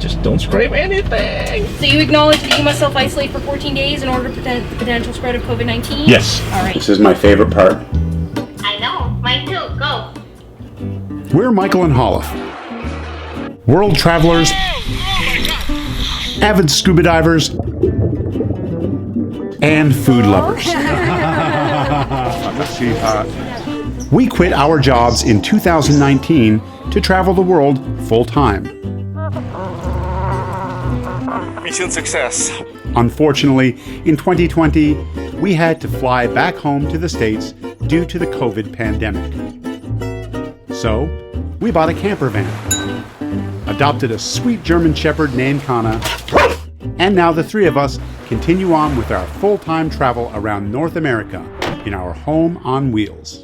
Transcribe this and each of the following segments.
Just don't scrape anything. So you acknowledge that you must self-isolate for 14 days in order to prevent the potential spread of COVID-19? Yes. All right. This is my favorite part. I know, mine too. Go. We're Michael and Holliff, world travelers, avid scuba divers, and food lovers. We quit our jobs in 2019 to travel the world full-time. Mission success. Unfortunately, in 2020, we had to fly back home to the States due to the COVID pandemic. So, we bought a camper van, adopted a sweet German Shepherd named Kana, and now the three of us continue on with our full-time travel around North America in our home on wheels.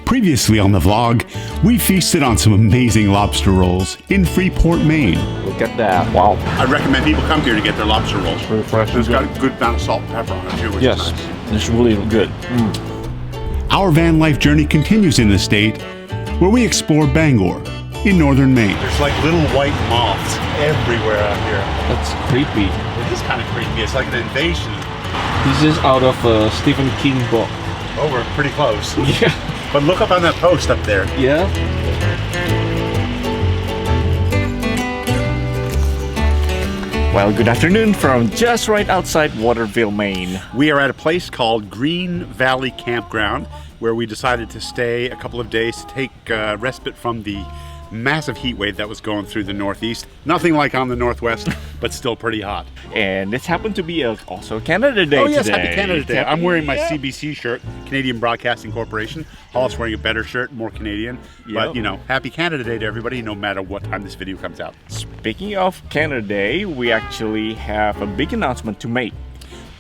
Previously on the vlog, we feasted on some amazing lobster rolls in Freeport, Maine. Look at that. Wow. I recommend people come here to get their lobster rolls. Really fresh. It's got a good amount of salt and pepper on it too, which is nice. It's really good. Our van life journey continues in the state, where we explore Bangor in northern Maine. There's like little white moths everywhere out here. That's creepy. It is kind of creepy. It's like an invasion. This is out of a Stephen King book. Oh, we're pretty close. Yeah. But look up on that post up there. Yeah. Well, good afternoon from just right outside Waterville, Maine. We are at a place called Green Valley Campground, where we decided to stay a couple of days to take respite from the massive heat wave that was going through the Northeast. Nothing like on the Northwest, but still pretty hot. And this happened to be also Canada Day Oh yes, today. Happy Canada Day. I'm wearing my CBC shirt, Canadian Broadcasting Corporation. Hollis wearing a better shirt, more Canadian. But you know, Happy Canada Day to everybody, no matter what time this video comes out. Speaking of Canada Day, we actually have a big announcement to make.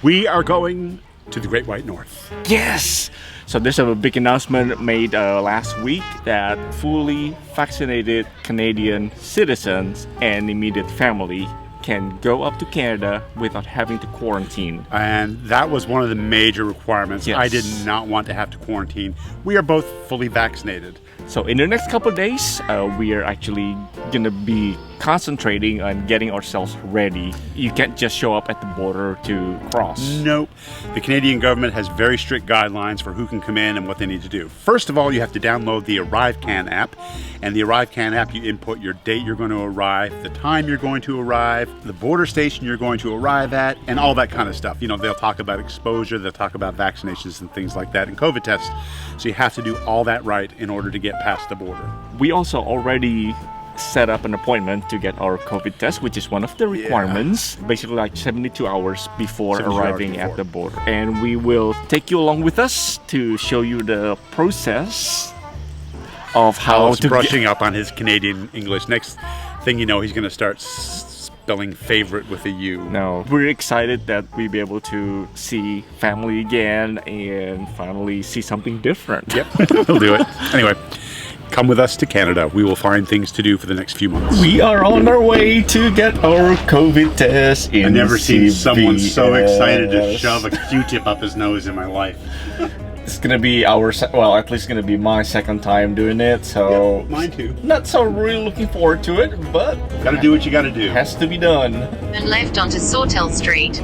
We are going to the Great White North. Yes! So there's a big announcement made last week that fully vaccinated Canadian citizens and immediate family can go up to Canada without having to quarantine. And that was one of the major requirements. Yes. I did not want to have to quarantine. We are both fully vaccinated. So in the next couple of days, we are actually gonna be concentrating on getting ourselves ready. You can't just show up at the border to cross. Nope. The Canadian government has very strict guidelines for who can come in and what they need to do. First of all, you have to download the ArriveCAN app. And the ArriveCAN app, you input your date you're going to arrive, the time you're going to arrive, the border station you're going to arrive at, and all that kind of stuff. You know, they'll talk about exposure, they'll talk about vaccinations and things like that, and COVID tests. So you have to do all that right in order to get past the border. We also already set up an appointment to get our COVID test, which is one of the requirements, basically like 72 hours before arriving at the border. And we will take you along with us to show you the process of how to brushing up on his Canadian English. Next thing you know, he's going to start spelling favorite with a U. No, we're excited that we'll be able to see family again and finally see something different. Yep, we'll do it. Anyway, come with us to Canada. We will find things to do for the next few months. We are on our way to get our COVID test in I've never seen someone so CBS. excited to shove a Q-tip up his nose in my life. It's gonna be our, well, at least gonna be my second time doing it, so Yeah, mine too. not so really looking forward to it, but Gotta do what you gotta do. has to be done. Turn left onto Sawtell Street.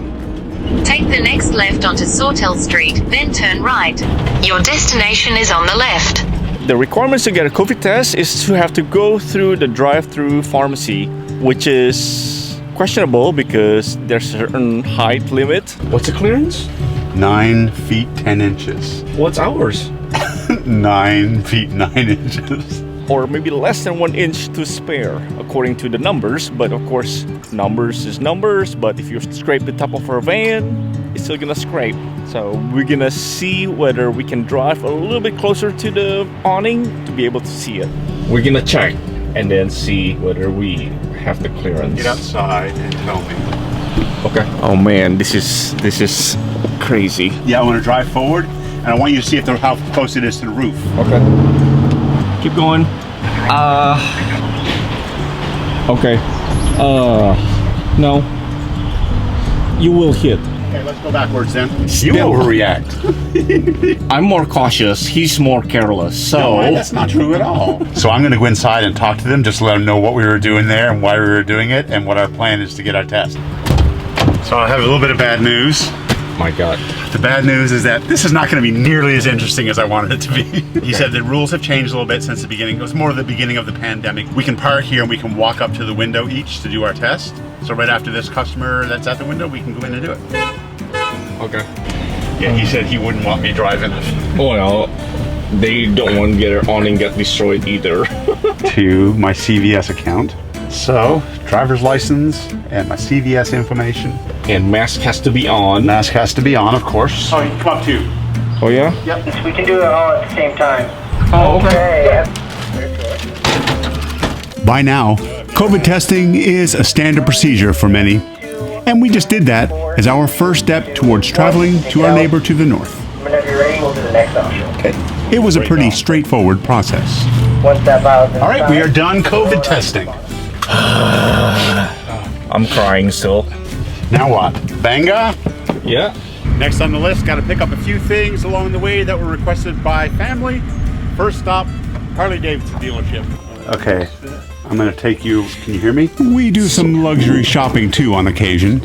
Take the next left onto Sawtell Street, then turn right. Your destination is on the left. The requirements to get a COVID test is to have to go through the drive-through pharmacy, which is questionable because there's a certain height limit. What's the clearance? 9 feet 10 inches. What's ours? 9 feet 9 inches. Or maybe less than 1 inch to spare, according to the numbers. But of course, numbers is numbers. But if you scrape the top of our van, it's still gonna scrape. So we're gonna see whether we can drive a little bit closer to the awning to be able to see it. We're gonna check and then see whether we have the clearance. Get outside and tell me. Okay. Oh man, this is crazy. Yeah, I want to drive forward, and I want you to see how close it is to the roof. Okay. Keep going. Okay. No. You will hit. Okay, let's go backwards then. You overreact. I'm more cautious. He's more careless. So that's not true at all. So I'm going to go inside and talk to them, just to let them know what we were doing there and why we were doing it and what our plan is to get our test. So I have a little bit of bad news. my God. The bad news is that this is not going to be nearly as interesting as I wanted it to be. He said the rules have changed a little bit since the beginning. It was more the beginning of the pandemic. We can park here and we can walk up to the window each to do our test. So right after this customer that's at the window, we can go in and do it. Okay. Yeah, he said he wouldn't want me driving. Well, they don't want to get on and get destroyed either. To my CVS account. So, driver's license and my CVS information. And mask has to be on. Mask has to be on, of course. Oh, you can come up too. Oh yeah? Yep, we can do it all at the same time. Oh, okay. By now, COVID testing is a standard procedure for many, and we just did that as our first step towards traveling to our neighbor to the north. Whenever you're ready, we'll do the next option. It was a pretty straightforward process. One step out. All right, we are done COVID testing. I'm crying still. Now what? Banga? Yeah. Next on the list, got to pick up a few things along the way that were requested by family. First stop, Harley-Davidson dealership. Okay, I'm going to take you, can you hear me? We do some luxury shopping too on occasion,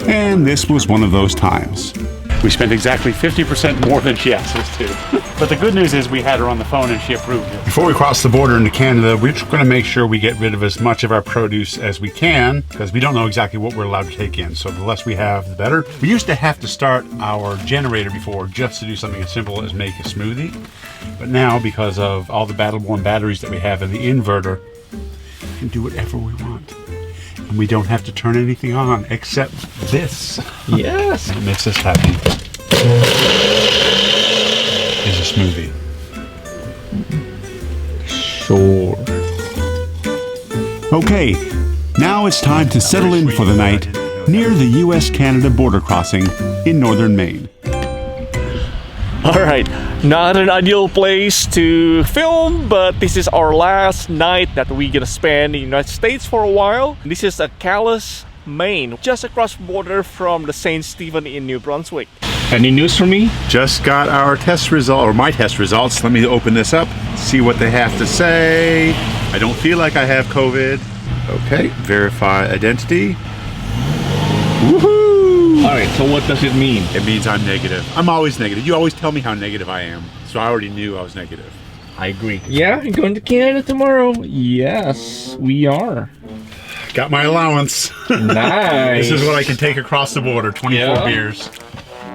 and this was one of those times. We spent exactly 50% more than she asked us to. But the good news is we had her on the phone and she approved it. Before we cross the border into Canada, we're just going to make sure we get rid of as much of our produce as we can, because we don't know exactly what we're allowed to take in. So the less we have, the better. We used to have to start our generator before just to do something as simple as make a smoothie. But now, because of all the Battleborn batteries that we have in the inverter, we can do whatever we want. And we don't have to turn anything on except this. Yes. What makes us happy is a smoothie. Sure. Okay, now it's time to settle in for the night near the US-Canada border crossing in northern Maine. All right, not an ideal place to film, but this is our last night that we're gonna spend in the United States for a while. This is at Calais, Maine, just across the border from the St. Stephen in New Brunswick. Any news for me? Just got our test result, or my test results. Let me open this up, see what they have to say. I don't feel like I have COVID. Okay, verify identity. Woohoo! All right, so what does it mean? It means I'm negative. I'm always negative. You always tell me how negative I am, so I already knew I was negative. I agree. Yeah, you're going to Canada tomorrow. Yes, we are. Got my allowance. Nice. This is what I can take across the border, 24 Yeah. beers.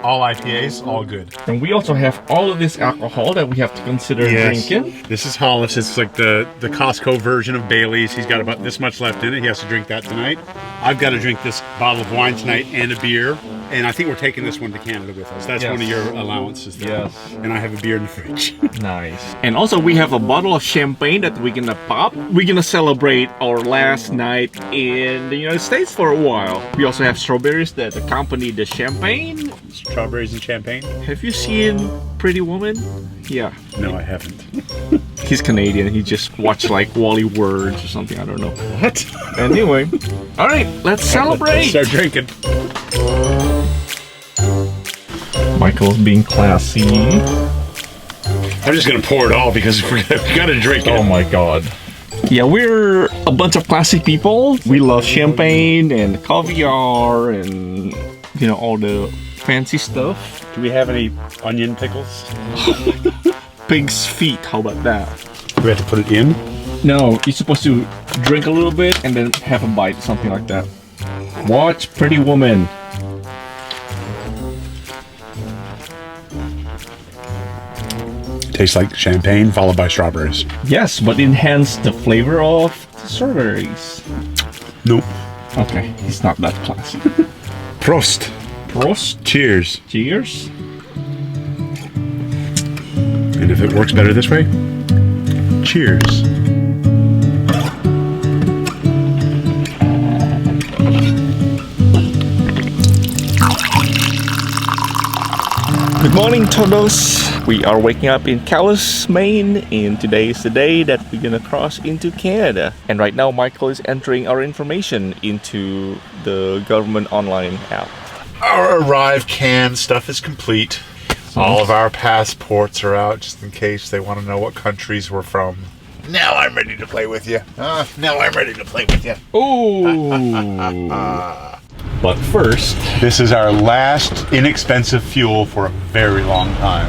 All IPAs, all good. And we also have all of this alcohol that we have to consider drinking. This is Hollis. It's like the Costco version of Bailey's. He's got about this much left in it. He has to drink that tonight. I've got to drink this bottle of wine tonight and a beer. And I think we're taking this one to Canada with us. That's one of your allowances there. Yes. And I have a beer in the fridge. Nice. And also we have a bottle of champagne that we're gonna pop. We're gonna celebrate our last night in the United States for a while. We also have strawberries that accompany the champagne. Strawberries and champagne? Have you seen Pretty Woman? Yeah. No, I haven't. He's Canadian. He just watched like Wally Words or something. I don't know. What? Anyway. All right, let's celebrate. Let's start drinking. Michael's being classy. I'm just going to pour it all because we got to drink it. Oh my God. Yeah, we're a bunch of classic people. We love champagne and caviar and, you know, all the fancy stuff. Do we have any onion pickles? Pig's feet, how about that? Do we have to put it in? No, you're supposed to drink a little bit and then have a bite, something like that. Watch Pretty Woman. Tastes like champagne followed by strawberries. Yes, but enhance the flavor of the strawberries. Nope. Okay, it's not that classy. Prost. Prost. Cheers. Cheers. And if it works better this way, cheers. Good morning, todos. We are waking up in Calais, Maine, and today is the day that we're gonna cross into Canada. And right now, Michael is entering our information into the government online app. Our ArriveCAN stuff is complete. All of our passports are out just in case they want to know what countries we're from. Now I'm ready to play with you. Now I'm ready to play with you. Oh. But first, This is our last inexpensive fuel for a very long time.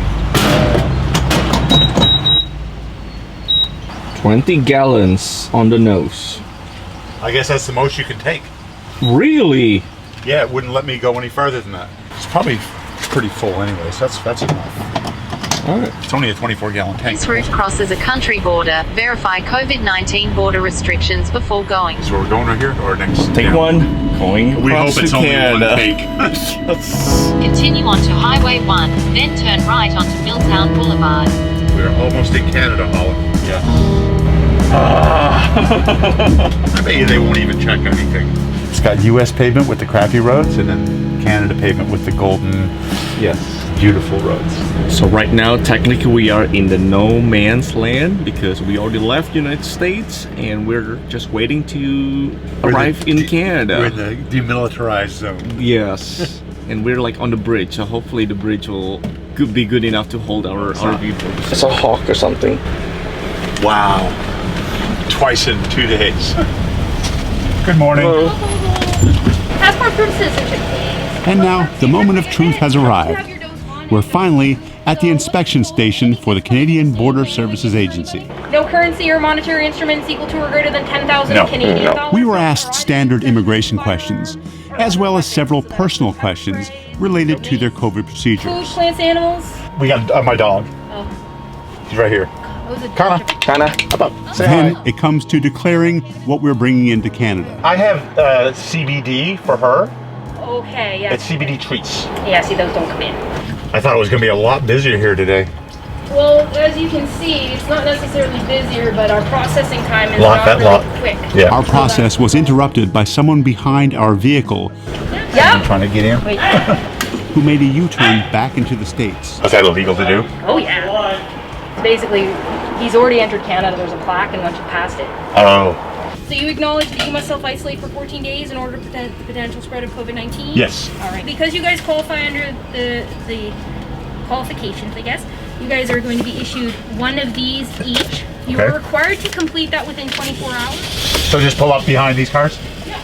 20 gallons on the nose. I guess that's the most you can take. Really? Yeah, it wouldn't let me go any further than that. It's probably pretty full anyway, so that's enough. All right. It's only a 24-gallon tank. This route crosses a country border. Verify COVID-19 border restrictions before going. So we're going right here or next? Take Yeah. one. Going We across hope it's to only Canada. one take. Yes. Continue onto Highway 1, then turn right onto Milltown Boulevard. We're almost in Canada, Holland. Yeah. I bet you they won't even check anything. It's got U.S. pavement with the crappy roads and then Canada pavement with the golden, Yes. beautiful roads. So right now, technically, we are in the no man's land because we already left United States and we're just waiting to arrive in Canada. We're in the demilitarized zone. Yes. And we're like on the bridge, so hopefully the bridge will be good enough to hold our vehicles. It's a hawk or something. Wow. Twice in 2 days. Good morning. Hello. Passport proof citizenship, please. And now, the moment of truth has arrived. We're finally at the inspection station for the Canadian Border Services Agency. No currency or monetary instruments equal to or greater than 10,000 No. Canadian dollars. We were asked standard immigration questions, as well as several personal questions related to their COVID Food, procedures. plants, animals. We got my dog. Oh, He's right here. that was a Kana, up. Then it comes to declaring what we're bringing into Canada. I have CBD for her. Okay, yeah. It's CBD treats. Yeah, see, those don't come in. I thought it was going to be a lot busier here today. Well, as you can see, it's not necessarily busier, but our processing time is Lot, not that really lot. quick. Yeah. Our process was interrupted by someone behind our vehicle Yep. Trying to get in. Wait. who made a U-turn back into the States. Is that illegal to do? Oh, yeah. Basically, he's already entered Canada. There's a plaque, and once you passed it. Oh. So you acknowledge that you must self-isolate for 14 days in order to prevent the potential spread of COVID-19? Yes. All right. Because you guys qualify under the qualifications, I guess, you guys are going to be issued one of these each. You are Okay. required to complete that within 24 hours. So just pull up behind these cars? Yeah.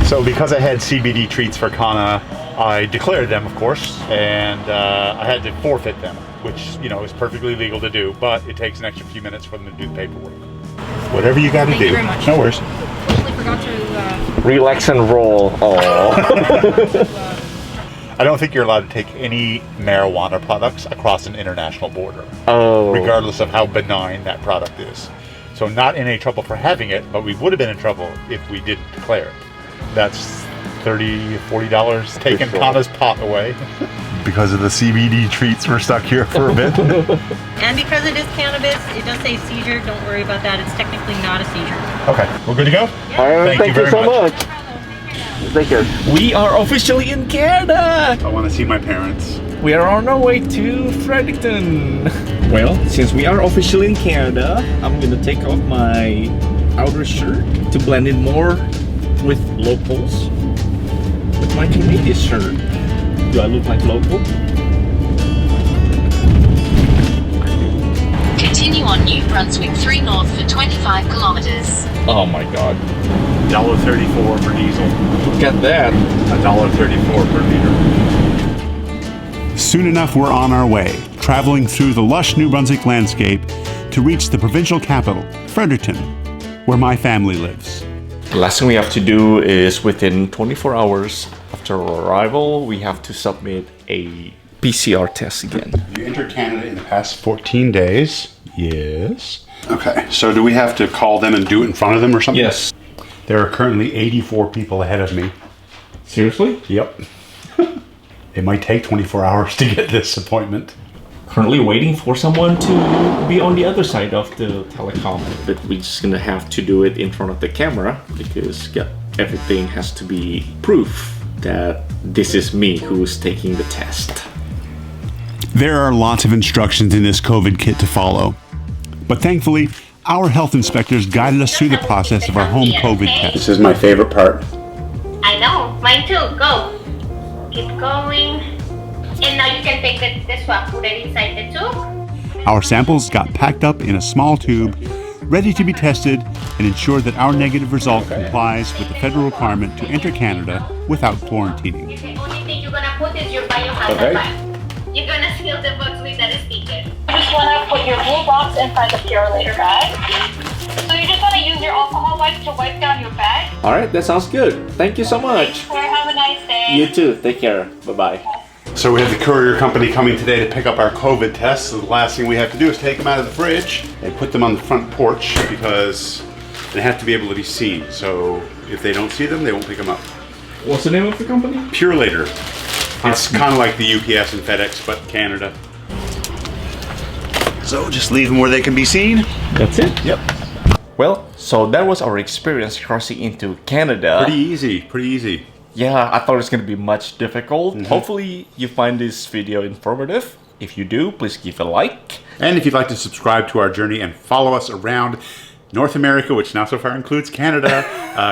So because I had CBD treats for Kana, I declared them, of course, and I had to forfeit them, which, you know, is perfectly legal to do, but it takes an extra few minutes for them to do the paperwork. Whatever you got to Thank do. you very much. No worries. Totally forgot to Relax and roll. Oh. I don't think you're allowed to take any marijuana products across an international border, Oh. regardless of how benign that product is. So not in any trouble for having it, but we would have been in trouble if we didn't declare it. That's $30, $40 taking sure. Kana's pot away. Because of the CBD treats, we're stuck here for a bit. And because it is cannabis, it does say seizure. Don't worry about that. It's technically not a seizure. Okay, we're good to go? Thank you very so much. much. Thank you. We are officially in Canada. I want to see my parents. We are on our way to Fredericton. Well, since we are officially in Canada, I'm gonna take off my outer shirt to blend in more with locals with my Canadian shirt. Do I look like local? Continue on New Brunswick 3 North for 25 kilometers. Oh my god. $1.34 for diesel. Look at that. $1.34 per liter. Soon enough, we're on our way, traveling through the lush New Brunswick landscape to reach the provincial capital, Fredericton, where my family lives. The last thing we have to do is within 24 hours after our arrival, we have to submit a PCR test again. You entered Canada in the past 14 days. Yes. Okay, so do we have to call them and do it in front of them or something? Yes. There are currently 84 people ahead of me. Seriously? Yep. It might take 24 hours to get this appointment. Currently waiting for someone to be on the other side of the telecom. But we're just gonna have to do it in front of the camera because everything has to be proof that this is me who's taking the test. There are lots of instructions in this COVID kit to follow. But thankfully, our health inspectors guided us through the process of our home COVID test. This is my favorite part. I know, mine too. Go. keep going. And now you can take the swab, put it inside the tube. Our samples got packed up in a small tube, ready to be tested and ensure that our negative result complies with the federal requirement to enter Canada without quarantining. The only thing you're gonna put is your biohazard bag. You're gonna seal the box with that sticker. You just wanna put your blue box inside the Purolator bag. So you just wanna use your alcohol wipe to wipe down your bag. All right, that sounds good. Thank you so much. Have a nice day. You too. Take care. Bye-bye. So we have the courier company coming today to pick up our COVID tests. So the last thing we have to do is take them out of the fridge and put them on the front porch because they have to be able to be seen. So if they don't see them, they won't pick them up. What's the name of the company? Purolator. It's kind of like the UPS and FedEx, but Canada. So just leave them where they can be seen. That's it? Yep. Well, so that was our experience crossing into Canada. Pretty easy, pretty easy. Yeah, I thought it was going to be much difficult. Hopefully you find this video informative. If you do, please give a like. And if you'd like to subscribe to our journey and follow us around North America, which now so far includes Canada,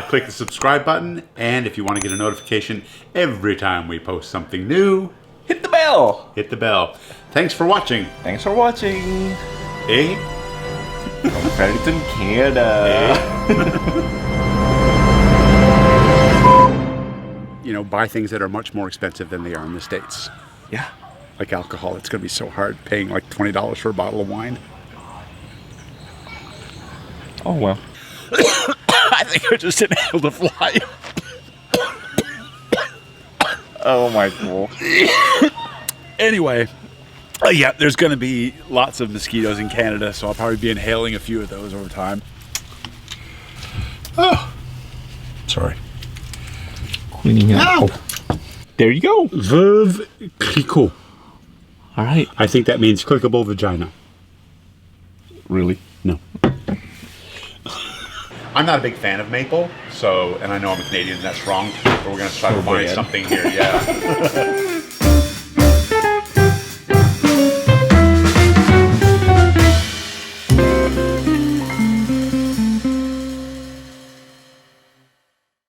click the subscribe button. And if you want to get a notification every time we post something new, Hit the bell. hit the bell. Thanks for watching. Thanks for watching. Eh? From Fredericton, Canada. You know, buy things that are much more expensive than they are in the States. Yeah. Like alcohol, it's going to be so hard paying like $20 for a bottle of wine. Oh, well. I think I just inhaled a fly. Oh, my God. Anyway, yeah, there's going to be lots of mosquitoes in Canada, so I'll probably be inhaling a few of those over time. Oh, sorry. Cleaning up. Ow! There you go. Veuve Clicquot. All right. I think that means clickable vagina. Really? No. I'm not a big fan of maple, so, and I know I'm a Canadian, that's wrong, but we're going to try to find something here, yeah.